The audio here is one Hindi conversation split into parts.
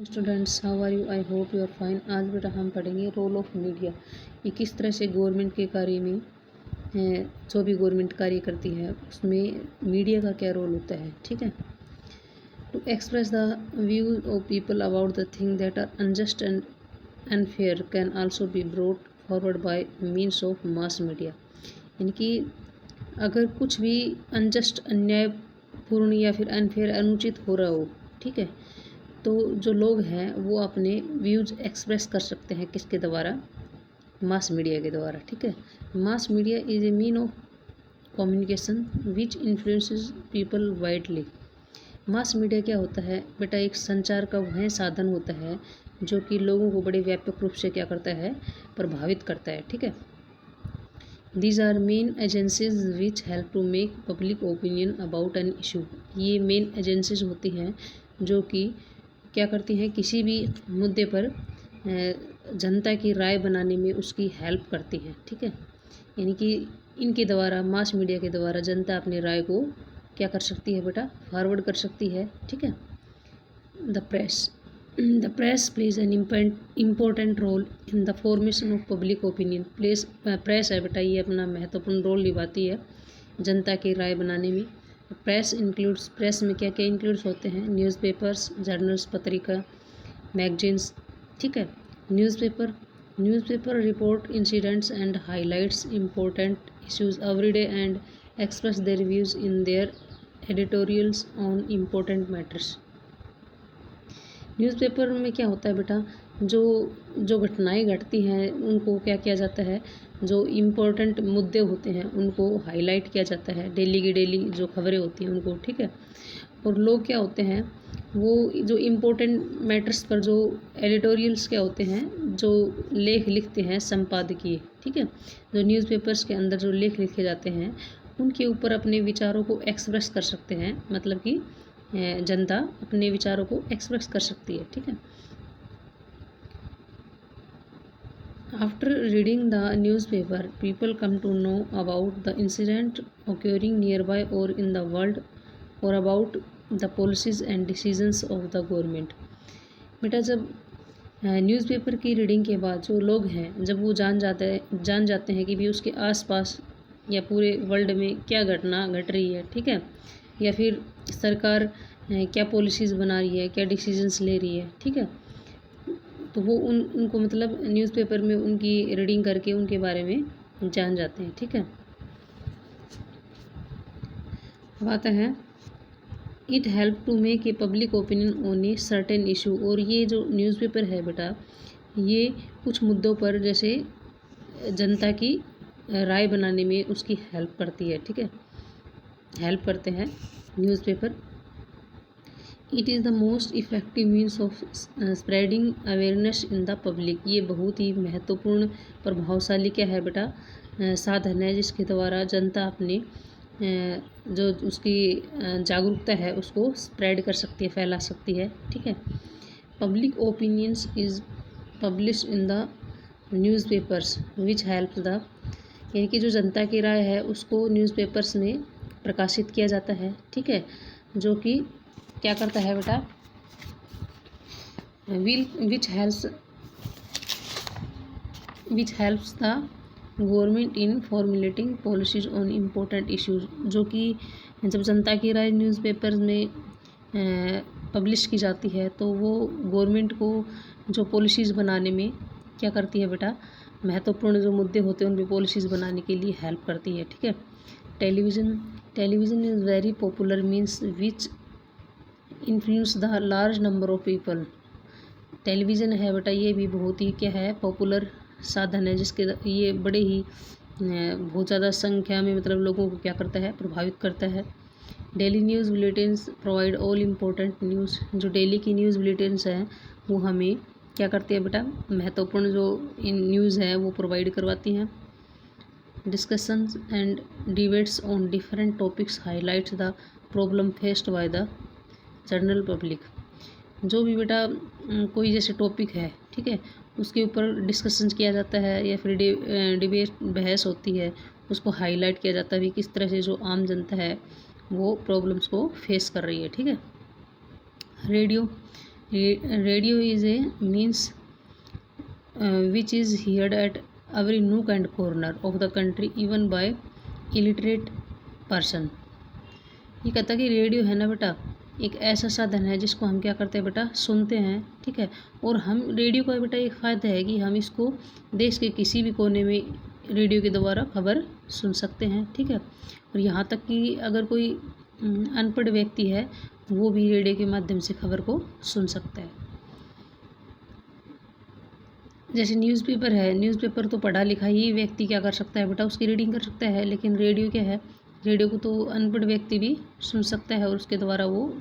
Students, how are you? I hope you are fine. आज बेटा हम पढ़ेंगे रोल ऑफ मीडिया। ये किस तरह से गवर्नमेंट के कार्य में जो भी गवर्नमेंट कार्य करती है उसमें मीडिया का क्या रोल होता है। ठीक है। To express the views of people about the thing that are unjust and unfair can also be brought forward by means of mass media. यानी कि अगर कुछ भी अनजस्ट, अन्यायपूर्ण या फिर अनफेयर, अनुचित हो रहा हो, ठीक है, तो जो लोग हैं वो अपने व्यूज एक्सप्रेस कर सकते हैं किसके द्वारा? मास मीडिया के द्वारा। ठीक है। Mass media is a mean of communication which influences people widely. Mass media क्या होता है बेटा? एक संचार का वह साधन होता है जो कि लोगों को बड़े व्यापक रूप से क्या करता है? प्रभावित करता है। ठीक है। These are main agencies which help to make public opinion about an issue. ये मेन एजेंसीज होती हैं जो कि क्या करती हैं? किसी भी मुद्दे पर जनता की राय बनाने में उसकी हेल्प करती हैं। ठीक है। यानी कि इनके द्वारा, मास मीडिया के द्वारा जनता अपनी राय को क्या कर सकती है बेटा? फॉरवर्ड कर सकती है। ठीक है। The press plays an important role in the formation of public opinion. Press है बेटा, ये अपना महत्वपूर्ण रोल निभाती है जनता की राय बनाने में। प्रेस में क्या क्या इंक्लूड्स होते हैं? न्यूज़पेपर्स, जर्नल्स, पत्रिका, मैगजीन्स। ठीक है। Newspaper report incidents and highlights important issues every day and express their views in their editorials on important matters. Newspaper में क्या होता है बेटा? जो जो घटनाएं घटती हैं उनको क्या किया जाता है? जो इम्पोर्टेंट मुद्दे होते हैं उनको हाईलाइट किया जाता है, डेली की डेली जो खबरें होती हैं उनको। ठीक है। और लोग क्या होते हैं, वो जो इम्पोर्टेंट मैटर्स पर जो एडिटोरियल्स क्या होते हैं, जो लेख लिखते हैं संपादकीय। ठीक है। जो न्यूज़पेपर्स के अंदर जो लेख लिखे जाते हैं उनके ऊपर अपने विचारों को एक्सप्रेस कर सकते हैं। मतलब कि जनता अपने विचारों को एक्सप्रेस कर सकती है। ठीक है। After reading the newspaper people come to know about the incident occurring nearby or in the world और about the policies and decisions of the government. बेटा जब न्यूज़पेपर की रीडिंग के बाद जो लोग हैं, जब वो जान जाते हैं कि भी उसके आसपास या पूरे वर्ल्ड में क्या घटना घट रही है। ठीक है। या फिर सरकार क्या पॉलिसीज़ बना रही है, क्या डिसीजंस ले रही है। ठीक है। तो वो उनको मतलब न्यूज़पेपर में उनकी रीडिंग करके उनके बारे में जान जाते हैं। ठीक है। अब आता है it help to make a public opinion on a certain issue. और ये जो न्यूज़पेपर है बेटा, ये कुछ मुद्दों पर जैसे जनता की राय बनाने में उसकी हेल्प करती है। ठीक है। हेल्प करते हैं newspaper. It is the most effective means of spreading awareness in the public. ये बहुत ही महत्वपूर्ण प्रभावशाली क्या है बेटा? साधन है जिसके द्वारा जनता अपने जो उसकी जागरूकता है उसको स्प्रेड कर सकती है, फैला सकती है। ठीक है। Public opinions is publish in the newspapers which help the. यानी कि जो जनता की राय है उसको न्यूज़पेपर्स में प्रकाशित किया जाता है। ठीक है। जो कि क्या करता है बेटा? Which helps the government in formulating policies on important issues. जो कि जब जनता की राय न्यूज़पेपर में पब्लिश की जाती है तो वो गवर्नमेंट को जो पॉलिसीज़ बनाने में क्या करती है बेटा? महत्वपूर्ण जो मुद्दे होते हैं उन पर पॉलिसीज़ बनाने के लिए हेल्प करती है। ठीक है। Television is very popular means which influence the large number of people. Television है बेटा, ये भी बहुत ही क्या है? पॉपुलर साधन है जिसके ये बड़े ही बहुत ज़्यादा संख्या में मतलब लोगों को क्या करता है? प्रभावित करता है। Daily news bulletins provide all important news. जो डेली की न्यूज़ बुलेटिन्स हैं वो हमें क्या करती है बेटा? महत्वपूर्ण जो इन न्यूज़ है वो प्रोवाइड करवाती हैं। Discussions and debates on different topics highlight the problem faced by the general public. जो भी बेटा कोई जैसे टॉपिक है, ठीक है, उसके ऊपर डिस्कशन किया जाता है या फिर डिबेट बहस होती है, उसको हाईलाइट किया जाता है भी किस तरह से जो आम जनता है वो प्रॉब्लम्स को फेस कर रही है। ठीक है। Radio radio is a means which is heard at every nook and corner of the country even by illiterate person। ये कहता है कि रेडियो है ना बेटा, एक ऐसा साधन है जिसको हम क्या करते हैं बेटा, सुनते हैं, ठीक है। और हम रेडियो का बेटा एक फ़ायदा है कि हम इसको देश के किसी भी कोने में रेडियो के द्वारा खबर सुन सकते हैं, ठीक है। और यहाँ तक कि अगर कोई अनपढ़ व्यक्ति है वो भी रेडियो के माध्यम से खबर को सुन सकता है। जैसे न्यूज़पेपर है, न्यूज़पेपर तो पढ़ा लिखा ही व्यक्ति क्या कर सकता है बेटा, उसकी रीडिंग कर सकता है। लेकिन रेडियो क्या है, रेडियो को तो अनपढ़ व्यक्ति भी सुन सकता है और उसके द्वारा वो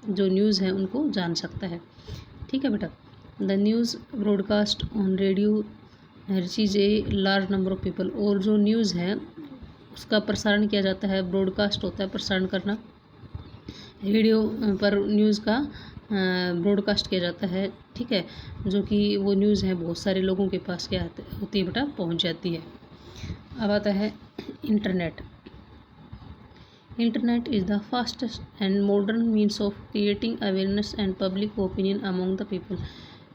जो न्यूज़ है उनको जान सकता है, ठीक है बेटा। The news broadcast on radio reaches a large number of people. और जो न्यूज़ है उसका प्रसारण किया जाता है, ब्रॉडकास्ट होता है प्रसारण करना, रेडियो पर न्यूज़ का ब्रॉडकास्ट किया जाता है, ठीक है। जो कि वो न्यूज़ है बहुत सारे लोगों के पास क्या होती है बेटा, पहुंच जाती है। अब आता है internet. Internet is the fastest and modern means of creating awareness and public opinion among the people.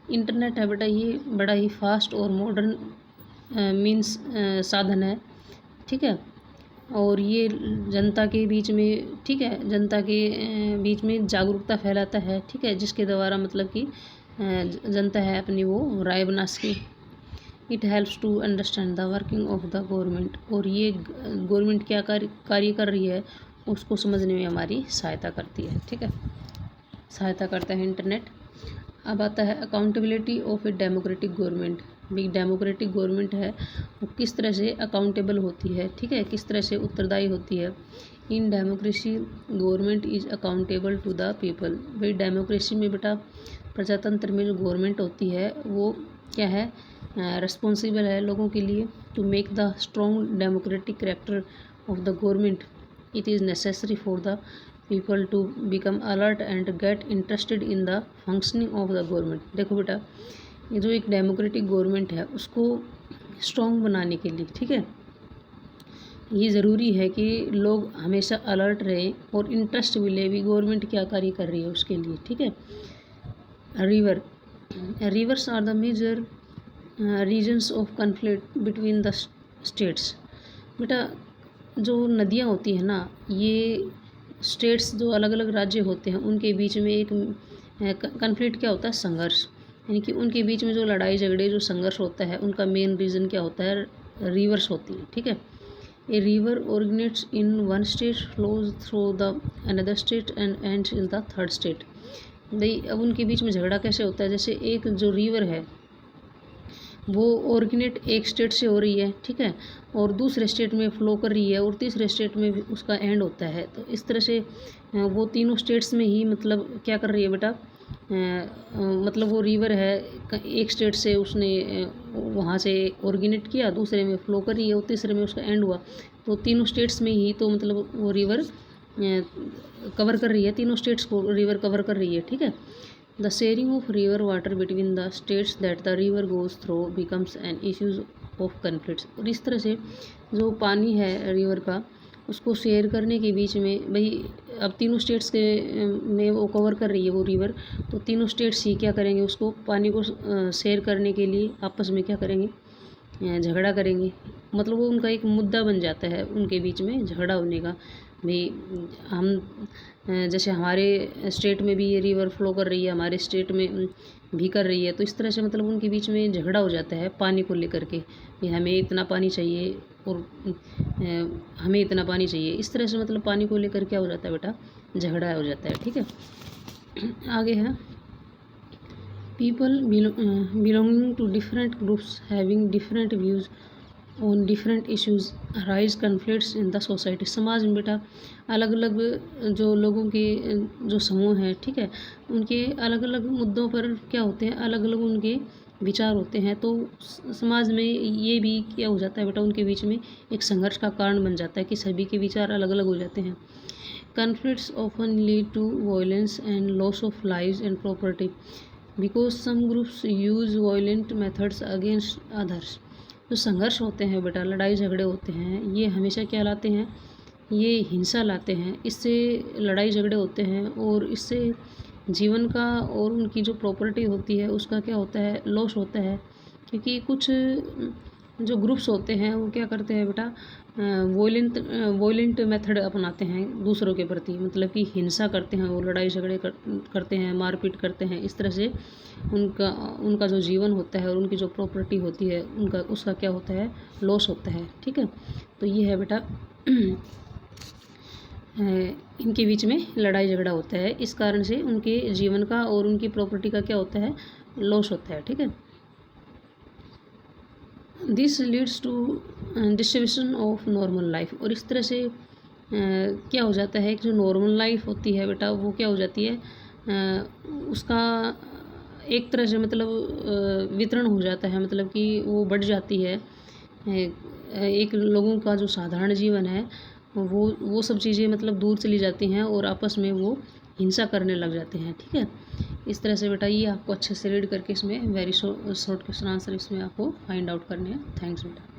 Internet है बेटा, ये बड़ा ही फास्ट और मॉडर्न मीन्स साधन है, ठीक है। और ये जनता के बीच में, ठीक है, जनता के बीच में जागरूकता फैलाता है, ठीक है, जिसके द्वारा मतलब कि जनता है अपनी वो राय बना सके। It helps to understand the working of the government. और ये गवर्नमेंट क्या कार्य कर रही है उसको समझने में हमारी सहायता करती है, ठीक है, सहायता करता है इंटरनेट। अब आता है accountability of a democratic government. भी डेमोक्रेटिक गवर्नमेंट है वो किस तरह से अकाउंटेबल होती है, ठीक है, किस तरह से उत्तरदायी होती है। In democracy government is accountable to the people. भाई डेमोक्रेसी में बेटा, प्रजातंत्र में जो गवर्नमेंट होती है वो क्या है, रिस्पॉन्सिबल है लोगों के लिए। To make the strong democratic character of the government it is necessary for the people to become alert and get interested in the functioning of the government. देखो बेटा, ये जो एक डेमोक्रेटिक गवर्नमेंट है उसको स्ट्रॉन्ग बनाने के लिए, ठीक है, ये ज़रूरी है कि लोग हमेशा अलर्ट रहें और इंटरेस्ट भी ले भी गवर्नमेंट क्या कार्य कर रही है उसके लिए, ठीक है। Rivers are the major reasons of conflict between the states. बेटा जो नदियाँ होती हैं ना, ये स्टेट्स जो अलग अलग राज्य होते हैं उनके बीच में एक कन्फ्लिक्ट क्या होता है, संघर्ष, यानी कि उनके बीच में जो लड़ाई झगड़े जो संघर्ष होता है उनका मेन रीज़न क्या होता है, रिवर्स होती है, ठीक है। A river originates in one state, flows through the another state and ends in the third state. भाई अब उनके बीच में झगड़ा कैसे होता है, जैसे एक जो रिवर है वो ओरिजिनेट एक स्टेट से हो रही है, ठीक है, और दूसरे स्टेट में फ़्लो कर रही है और तीसरे स्टेट में भी उसका एंड होता है। तो इस तरह से वो तीनों स्टेट्स में ही मतलब क्या कर रही है बेटा, मतलब वो रिवर है एक स्टेट से उसने वहाँ से ओरिजिनेट किया, दूसरे में फ़्लो कर रही है और तीसरे में उसका एंड हुआ। तो तीनों स्टेट्स में ही तो मतलब वो रिवर कवर कर रही है, तीनों स्टेट्स को रिवर कवर कर रही है, ठीक है। The sharing of river water between the states that the river goes through becomes N issues of conflicts. और इस तरह से जो पानी है रिवर का उसको शेयर करने के बीच में, भाई अब तीनों स्टेट्स के में वो कवर कर रही है वो रिवर, तो तीनों स्टेट्स ही क्या करेंगे, उसको पानी को शेयर करने के लिए आपस में क्या करेंगे, झगड़ा करेंगे। मतलब वो उनका एक मुद्दा बन जाता है उनके बीच में झगड़ा होने का। भाई हम जैसे हमारे स्टेट में भी ये रिवर फ्लो कर रही है, हमारे स्टेट में भी कर रही है, तो इस तरह से मतलब उनके बीच में झगड़ा हो जाता है पानी को लेकर के, कि हमें इतना पानी चाहिए और हमें इतना पानी चाहिए। इस तरह से मतलब पानी को लेकर क्या हो जाता है बेटा, झगड़ा हो जाता है, ठीक है। आगे है people belonging to different groups having different views on different issues rise conflicts in the society. समाज में बेटा अलग अलग जो लोगों के जो समूह हैं, ठीक है, उनके अलग अलग मुद्दों पर क्या होते हैं, अलग अलग उनके विचार होते हैं। तो समाज में ये भी क्या हो जाता है बेटा, उनके बीच में एक संघर्ष का कारण बन जाता है कि सभी के विचार अलग अलग हो जाते हैं। Conflicts often lead to violence and loss of lives and property because some groups use violent methods against others. जो संघर्ष होते हैं बेटा, लड़ाई झगड़े होते हैं, ये हमेशा क्या लाते हैं, ये हिंसा लाते हैं, इससे लड़ाई झगड़े होते हैं और इससे जीवन का और उनकी जो प्रॉपर्टी होती है उसका क्या होता है, लॉस होता है। क्योंकि कुछ जो ग्रुप्स होते हैं वो क्या करते हैं बेटा, वॉयलेंट मेथड अपनाते हैं दूसरों के प्रति, मतलब कि हिंसा करते हैं, वो लड़ाई झगड़े करते हैं, मारपीट करते हैं। इस तरह से उनका उनका जो जीवन होता है और उनकी जो प्रॉपर्टी होती है उनका उसका क्या होता है, लॉस होता है। ठीक है, तो ये है बेटा इनके बीच में लड़ाई झगड़ा होता है, इस कारण से उनके जीवन का और उनकी प्रॉपर्टी का क्या होता है, लॉस होता है। ठीक है, this leads to distribution of normal life. और इस तरह से क्या हो जाता है कि जो नॉर्मल लाइफ होती है बेटा वो क्या हो जाती है, उसका एक तरह से मतलब वितरण हो जाता है, मतलब कि वो बढ़ जाती है। एक लोगों का जो साधारण जीवन है वो सब चीज़ें मतलब दूर चली जाती हैं और आपस में वो हिंसा करने लग जाते हैं। ठीक है, इस तरह से बेटा ये आपको अच्छे से रीड करके इसमें वेरी शॉर्ट क्वेश्चन आंसर इसमें आपको फाइंड आउट करने हैं। थैंक्स बेटा।